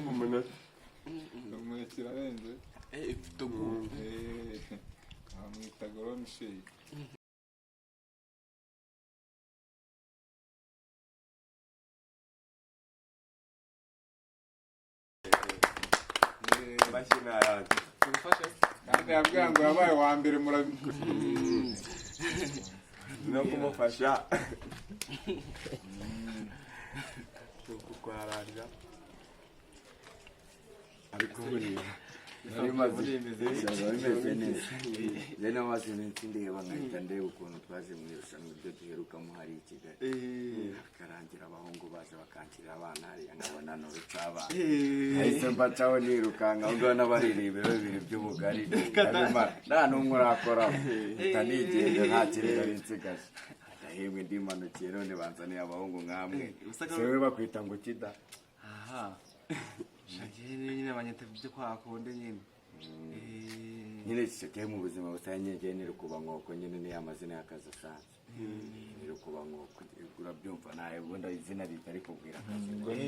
umunota kirarenze ifite amwita Goromshey mashina yacu kandi yabwiye ngo yabaye wa mbere no kumufasha kukwaranja ariko buriya nari maze bimeze neza rero n'amazi menshi ndeba nkahita ndeba ukuntu twaje mu irushanwa ryo duherukamo hari i Kigali akarangira abahungu baje bakankirira abana hariya nkabona n'urucabana nahise mbacaho nirukanka aho ngaho n'abaririmba bibiri by'ubugari nta n'umwe urakoraho mpita nigenda nta kirere nsigaje ndahembwe ndimanukiye none banzaniye abahungu nk'amwe sewe bakwita ngo kida aha shagene nyine abanyete byo kwakonde nyine nyine cyo mu buzima busanye ngenera kuba nkoko nyine ni amazina y'akazi asanzwe ni kuba nkoko urabyumva naye ubwo izina ritari kubwira akazi ngo ni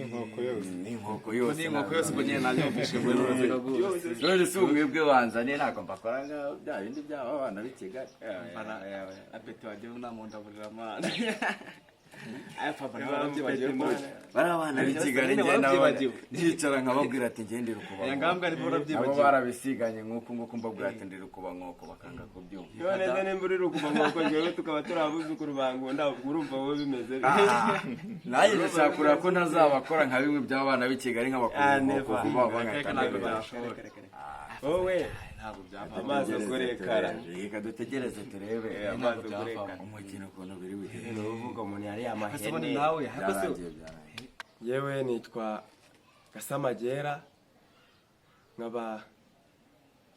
inkoko yose ubwo nyine nanyumvishe muri ruziga rwose rero si umwebwe wanzaniye ntabwo mbakora bya bindi by'aba bana b'i Kigali apeti wagiye unamundaburira amana bari abana b'i Kigali nicara nkababwira ati ngendera ukuba abo barabisiganye nk'uku nguku mbabwira ati ndera ukuba nk'uko bakanga kubyumva neza nimba uri ukuba nk'uko njyewe tukaba turi abuzukuru bangunda urumva wowe bimeze nanjye ndashakura ko ntazabakora nka bimwe by'abana b'i Kigali nk'abakuru nk'uko vuba wowe ntabwo byava amazi kurekara reka dutegereze turebe amazi kurekara umukino ukuntu biri wihera n'uvuga umuntu yari hasabone amahene nawe yewe nitwa Gasamagera nkaba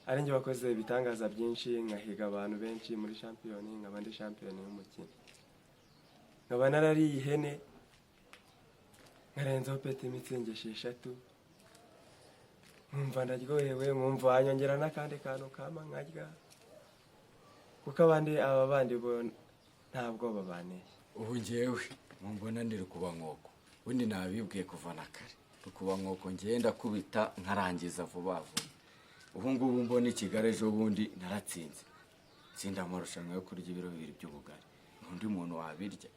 ari njye wakoze ibitangaza byinshi nkahiga abantu benshi muri champion nkaba ndi champion y'umukino nkaba narariye ihene nkarenzaho peti mitsingi 6 nkumva ndaryohewe nkumva wanyongera n'akandi kantu kama nkarya kuko aba bandi bo ntabwo babaneye ubu njyewe mumbona ndiri kuba nkoko ubundi nabibwiye kuva na kare kuba nkoko ngenda kubita nkarangiza vuba vuba ubu ngubu mbona i Kigali ejo bundi naratsinze tsinda amarushanwa yo kurya ibiro 2 by'ubugari undi muntu wabirya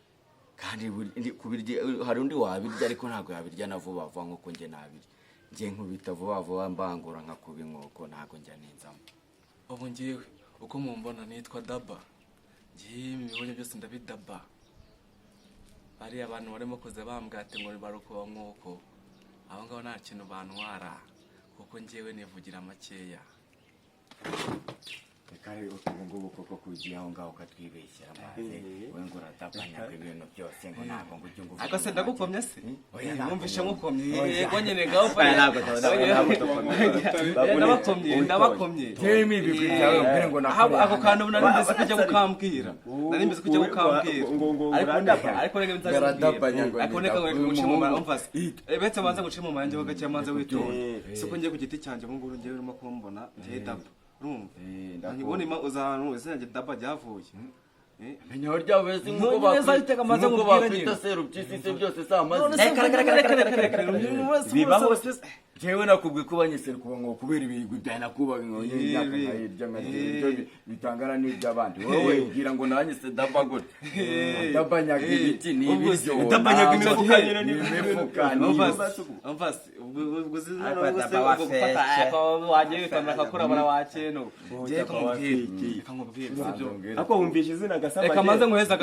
kandi kubirya hari undi wabirya ariko ntabwo yabirya na vuba vuba nk'uko nge nabirya nge nkubita vuba vuba mbangura nkakuba inkoko ntabwo njya ninzamo ubu ngewe uko mumbona nitwa Daba ngiye imibonye byose ndabidaba ari abantu barimo kuza bambwate ngo barukuba nk'uko aho ngaho nta kintu bantwara kuko ngewe nivugira makeya kare ubu ngubu koko kugiye aho ngaho katwibeshyira amazi we ngo uratapanya ibintu byose ngo ntabwo ngo ujye nguvuga akase ndagukomye se numvishe ngukomye yego nyene gaho fa ntabwo ndabakomye temi bigwi byawe mbere ngo nakora ako kantu nari kujya gukambwira nari mbizi kujya gukambwira ariko renge nzagutapanya ngo ariko neka ngo gucima mu mfasi betse manze gucima mu yanjye bagacya manze witonda siko ngiye ku giti cyanjye ngo ngiye urimo kumbona ngiye Daba urumva nibone ma uzantu izanye Daba ryavuye Nyo rya wese ngo bafite serupyisi byose samaze bibaho jewe nakubwiye ko banyesera kuba ngo kubera ibigwi byana kuba ngonye y'akayirya ngajye bitangara n'iby'abandi wowe ubwira ngo nanyese Daba gute Daba nyagibiti ni ibiryo Daba nyagimifuka umvase ubwo wagiye bikamera kakura bara wakeno je kamubwira ako wumvisha izina Gasamagera reka maze nkuheza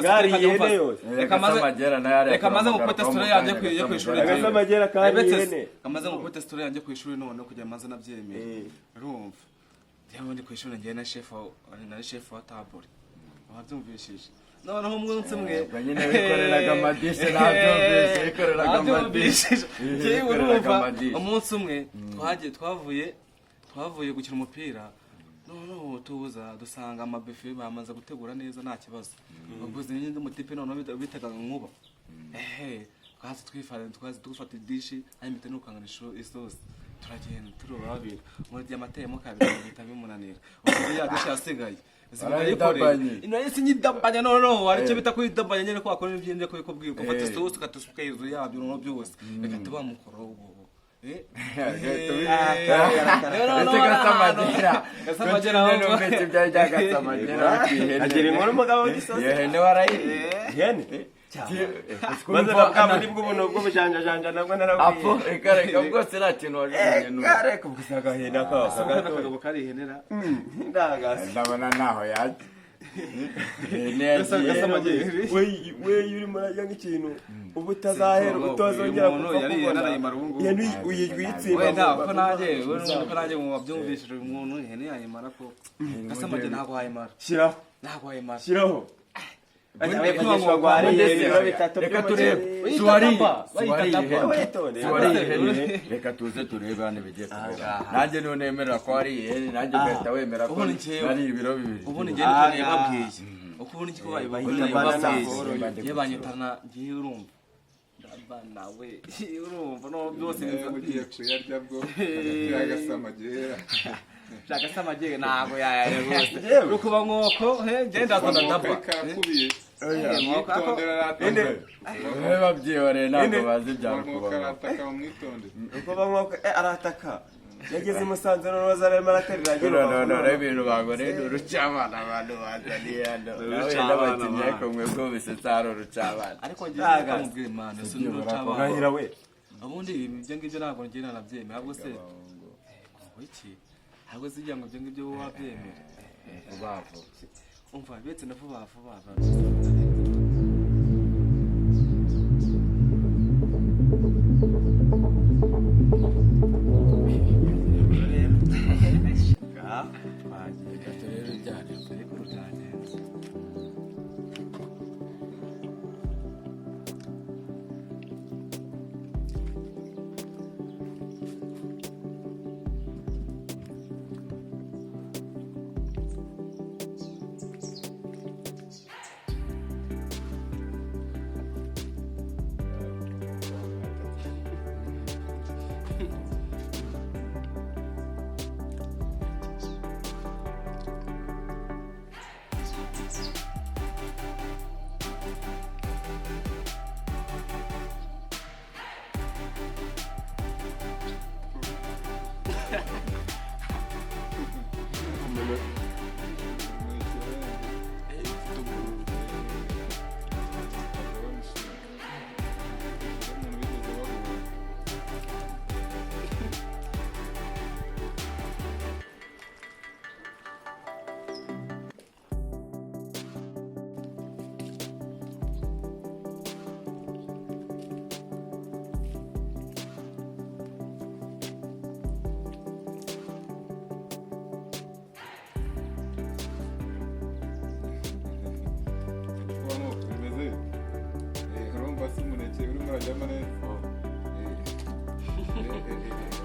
reka maze ngukute story yanjye ku ishuri Gasamagera kandi ihene kamaze ngukute story yanjye ku ishuri none kujya maze nabyemeye urumva yewe ndi ku ishuri ngiye na chef wa tabori wabyumvishije noneho umunsi umwe nyine bikoreraga amadishe nabyumvise bikoreraga amadishe yewe urumva umunsi umwe twavuye gukina umupira noneho tuza dusanga amabuffet bamaze gutegura neza nta kibazo baguze n'indi mutipe noneho bitaga nkuba twazi dufata idishi ayimite n'ukangana isosi turagenda turoba babiri muri amatemo kabiri bita bimunanira ubu ya dishi yasigaye ino sinyidabanya no ari cyo bita kuyidabanya nyene ko akora n'ibyo ko bikubwira ko fata sauce ukatusuka yuzu yabyo no byose reka tuba mukoro ubu agira inkuru umugabo w'igisozi yehene warayi ihene maze nabwo bw'ubuntu bw'ubujanjajanja nabwo narabwiye apo reka bwose nta kintu waje reka gusa agahene akagabo kari ihenera ndagasa ndabona naho yaje we urimo urarya nk'ikintu ubu utazahera utazongera ihene uyirwitsimba ko nanjye mu babyumvishije umuntu ihene yayimara ko gasamaje ntabwo wayimara shyiraho ntabwo wayimara shyiraho reka turebe reka tuze turebe hano bigiye kubera nanjye nunemerera ko ari ihene nanjye ngahita wemera ko ari ibiro bibiri ubundi njye niko nibabwiye uko ubundi niko babwiye yabanyitana ngiye urumva nawe urumva no byose ugiye kuyarya bwo yagasamagera shagasamagere ntabwo yayare rwose rukuba nkoko ngenda zana ndaba karakubiye babyihoreye ntabwo bazi ibyakubaho karataka bamwitondere rukuba nkoko arataka yageze i Musanze n'urubaza arimo araterera no ibintu bagore urucabana abantu bazaniye hano nawe n'abakinnyi ariko mwe bwo bisetsa hari urucabana ariko ngiye kumubwira imana si n'urucabana urahira we ubundi ibyo ngibyo ntabwo ngiye nanabyemera ahubwo se iki ahubwo zijya ngo ibyo ngibyo wabyemera vuba vuba umva betse na vuba vuba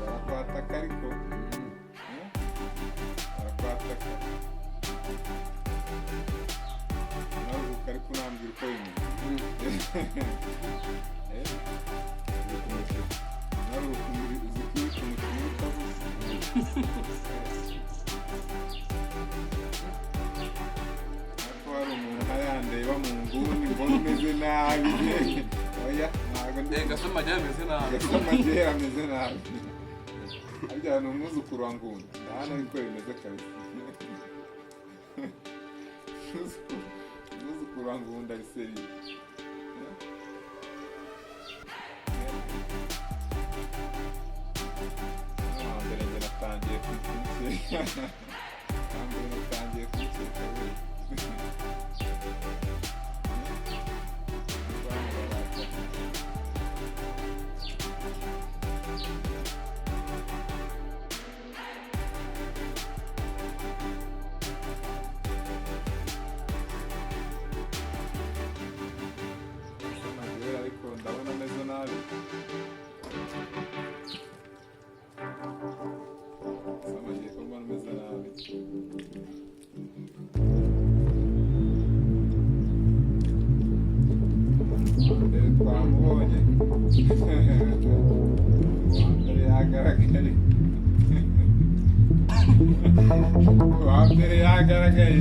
barakwataka ariko barakwataka nawe ariko nambwira uko bimeze nawe uzi kwita umukino utavuze ariko hari umuntu ntayandeba mu nguni mbona umeze nabi oya ntabwo gasamagere ameze nabi gasamagere ameze nabi arya ni umwuzukuru wa nguni hano ariko bimeze kabisa umwuzukuru wa ngunda ari seriye hambere njye natangiye kwikeka hambere natangiye kwikeka ariko ndabona ameze nabi samagiye ko mbona ameze nabi mbere twamubonye mbere yagaragaye uwa mbere yagaragaye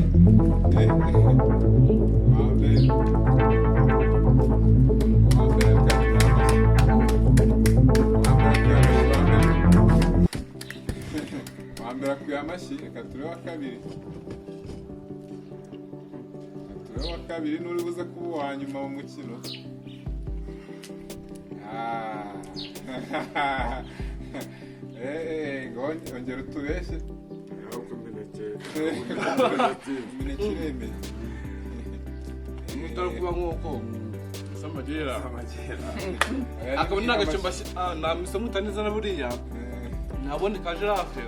uwa mbere akuye amashyi reka turebe wa kabiri n'uri buze kuba uwa nyuma mu mukino ongera utubeshye imineke iremeye utari kuba nk'uko samagera akaba ni agacumba namise mutaneza na buriya ntabone ka jirafe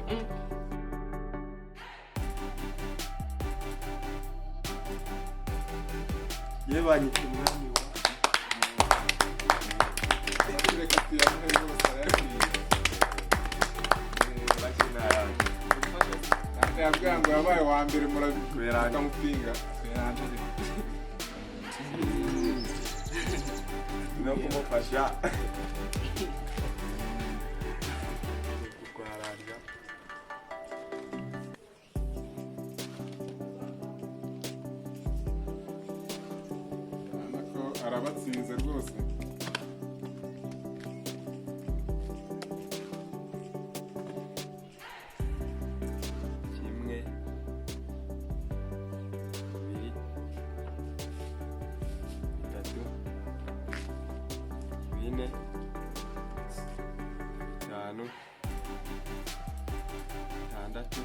yebanyitse umwami wa reka tuyamuhe rwose arayakwiye kandi yabwira ngo yabaye wa mbere mukamupinga no kumufasha kwararya ko arabatsinze rwose kimwe bibiri bitatu bine bitanu bitandatu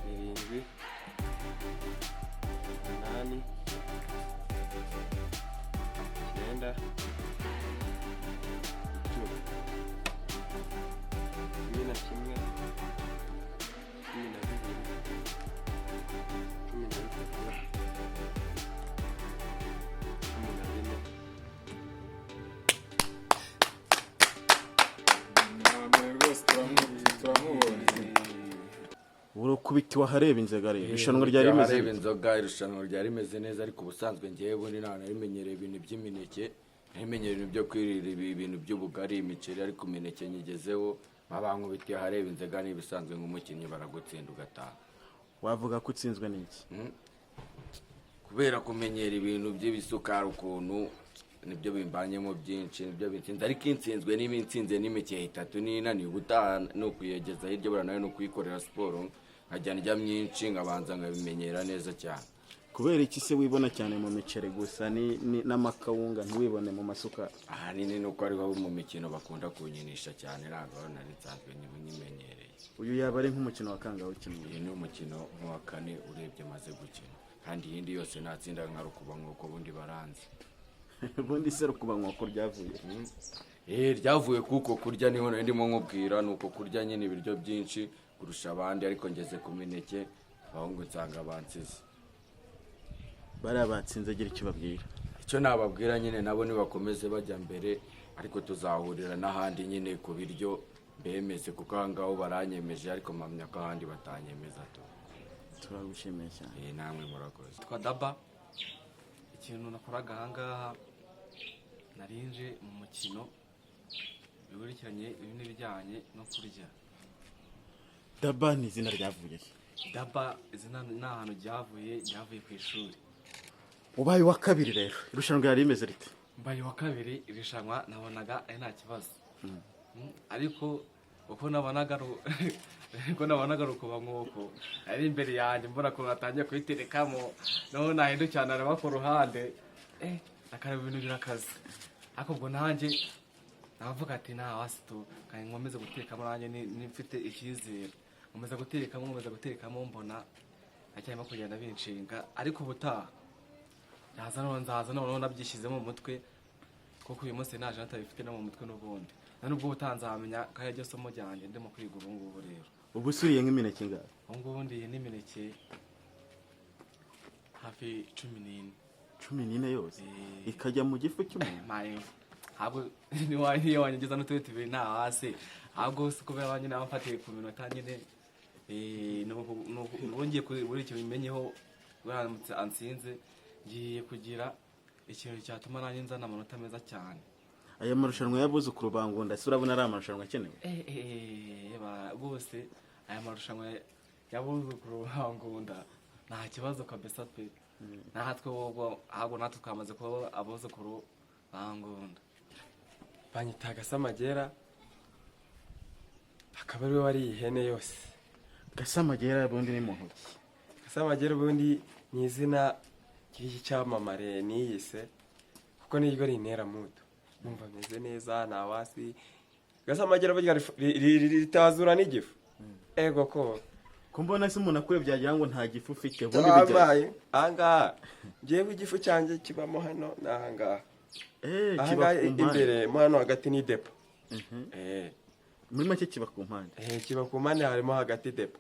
birindwi umunani icyenda icumi cumi na kimwe cumi na bibiri cumi na bitatu cumi na bine mbere rwose turamubonye urukubitiwe ahareba inzoga rero irushanwa ryari rimeze ahareba inzoga irushanwa ryari rimeze neza ariko ubusanzwe ngewe bundi nta narimenyereye ibintu by'imineke narimenyereye ibintu byo kwirira ibintu by'ubugari imiceri ariko imineke nyigezeho babankubitiye ahareba inzoga n'ibisanzwe nk'umukinnyi baragutsinda ugataha wavuga ko utsinzwe n'iki kubera kumenyera ibintu by'ibisukari ukuntu nibyo bimbanyemo byinshi nibyo bitsinze ariko insinzwe n'ibinsinze n'imikeye itatu n'inaniye ubutaha no kuyegeza hirya bura nayo no kuyikorera siporo nkajya ndya myinshi nkabanza nkabimenyera neza cyane kubera iki se wibona cyane mu miceri gusa n'amakawunga ntiwibone mu masukari ahanini nuko ariho mu mikino bakunda kunyinisha cyane ntabwo nari nsanzwe nyimenyereye uyu yaba ari nk'umukino wa kangahe ukinnye uyu ni umukino nk'uwa kane urebye maze gukina kandi iyindi yose natsinda nka rukuba nk'uko bundi baranze ubundi se rukuba nk'uko ryavuye ryavuye kuko kurya niho nari ndimo nkubwira ni uko kurya nyine ibiryo byinshi kurusha abandi ariko ngeze ku mineke abahungu nsanga bansize bariya batsinze agira icyo babwira icyo nababwira nyine nabo nibakomeze bajya mbere ariko tuzahurira n'ahandi nyine ku biryo bemeze kuko aha ngaho baranyemeje ariko mpamya ko ahandi batanyemeza turagushimiye cyane namwe murakoze twa daba ikintu nakoraga aha ngaha narinje mu mukino bikurikiranye n'ibijyanye no kurya daba ni izina ryavuye daba izina ni ahantu ryavuye ku ishuri ubaye wa kabiri rero irushanwa ryari rimeze rite mbaye wa kabiri irushanwa nabonaga ari nta kibazo ariko uko nabonaga rukuba nk'uko ari imbere yanjye mbona ko natangiye kuyiterekamo naho nahindukirana araba ku ruhande akareba ibintu birakaze ariko ubwo nanjye navuga ati nta wasitu kandi nkomeze gutekamo nanjye nifite icyizere nkomeza gutekamo mbona acyarimo kugenda binshinga ariko ubutaha nzaza noneho nabyishyizemo mu mutwe kuko uyu munsi naje natabifite no mu mutwe n'ubundi nubwo ubutaha nzamenya ko ari ryo somo ryanjye ndimo kwiga ubu ngubu rero ubu usuriye nk'imineke ingahe ubu ngubu ndiye n'imineke hafi 14 14 yose ikajya mu gifu cy'umuntu ntabwo niyo wanyegeza n'utundi tubiri nta hasi ahubwo si kubera nyine abafatiye ku minota nyine ngiye buri kintu bimenyeho baramutse ansinze ngiye kugira ikintu cyatuma nanjye nzana amanota meza cyane aya marushanwa y'abuzukuru ba Ngunda se urabona ari amarushanwa akenewe? Rwose aya marushanwa y'abuzukuru ba Ngunda nta kibazo kabisa pe. Natwe ubwo ahubwo natwe twamaze kuba abuzukuru ba Ngunda. banyita Gasamagera akaba ari we wari ihene yose. Gasamagera ubundi ni muntu ki? Gasamagera ubundi ni izina ry'icyamamare niyise kuko niryo rintera muto numva meze neza nta wasi. Gasamagera burya ritazura n'igifu. Ego ko Kumbona se umuntu akure byagira ngo nta gifu ufite ubundi bijya. Anga jewe igifu cyanjye kibamo hano nanga. Kiba imbere mo hano hagati ni depo. Muri make kiba ku mpande. Kiba ku mpande harimo hagati depo.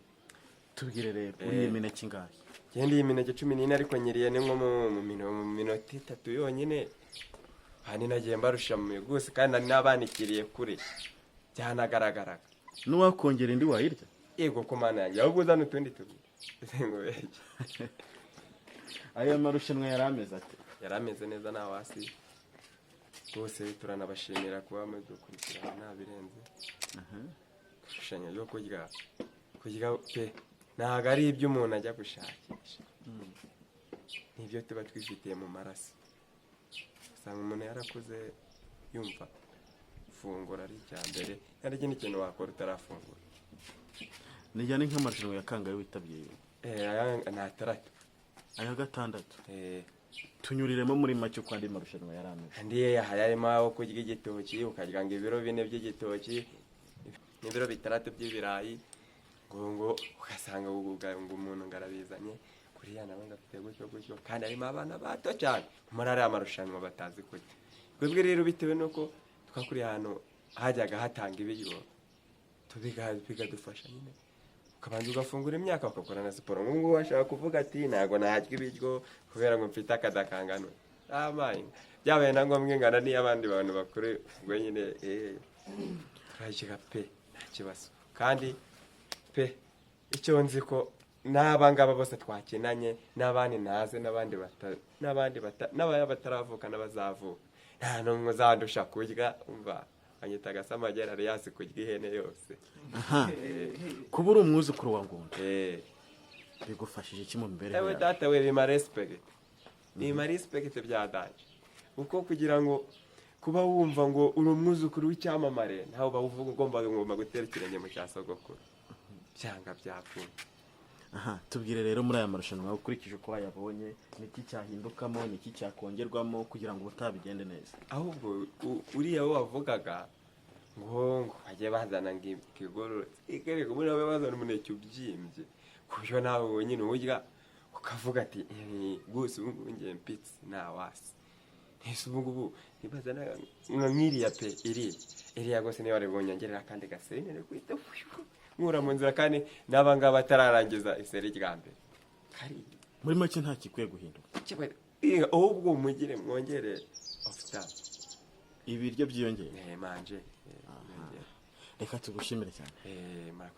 Tubwire rero uri imineke ingahe? Yendi imineke 14 ariko nyiriye ni nko mu minota 3 yonyine. Hani nagiye mbarusha mu guse kandi nabanikiriye kure. Byanagaragaraga. Nuwakongera indi wayirya? Yego ko mana yanjye ahubwo uzana utundi tubiri. Ngo yeke. Aya marushanwa yarameze ate? Yarameze neza na wasi. Bose turanabashimira kuba mudukurikirana nabirenze. Kushanya yo kurya pe ntago ari ibyo umuntu ajya gushakisha. Nibyo tuba twifitiye mu maraso. Usanga umuntu yarakuze yumva fungura ari cyambere ari ikindi kintu wakora utarafungura. Nijyane nk'amarushanwa ya kangahe witabye? Na 3. Aya gatandatu. Tunyuriremo muri make uko andi marushanwa yarameze. Andi hayarimo aho kurya igitoki ukarya ngo ibiro 4 by'igitoki n'ibiro 3 by'ibirayi ngo ugasanga ngo umuntu ngarabizanye kuriya nawe ngafite gutyo kandi arimo abana bato cyane muri ari amarushanwa batazi kurya. Twebwe rero bitewe nuko twakuri hano hajyaga hatanga ibiryo bigadufasha nyine ukabanza ugafungura imyaka ukakora na siporo. Ngo washaka kuvuga ati ntago nahajya ibiryo kubera ngo mfite akadakangano amaye byabaye na ngombwa ngana ni abandi bantu bakuru ngo nyine turajya pe nta kibazo kandi pe icyo nzi ko n'abangaba bose twakinanye n'abandi naze n'abandi bataravuka n'abazavuka nta n'umwe uzandusha kurya umva anyita Gasamagera ari yasi kurya ihene yose. Kuba uri umwuzukuru wa Ngunda bigufashije iki mu mbere yawe? Data we bima respect byadaje uko kugira ngo kuba wumva ngo uri umwuzukuru w'icyamamare ntaho bavuga ngomba gutera ikirenge mu cyasogokuru byanga byakunda. Tubwire rero muri aya marushanwa ukurikije uko wayabonye niki cyahindukamo niki cyakongerwamo kugira ngo utabigende neza? Ahubwo uriya wo wavugaga ngo bagiye bazana ngikigoro ikereko muri abo bazana umuneke ubyimbye kubyo nawe wenyine urya ukavuga ati gusa ubu ngiye mpitse na wasi ese ubu nibazana nkiriya pe iriya gose niyo waribonye ngerera kandi gasenere kwita nkura mu nzira kandi n'abangaba batararangiza iseri rya mbere kari muri make nta kikwiye guhinduka. Ahubwo mugire mwongere ofta ibiryo byiyongeye. Manje Reka tugushimire cyane.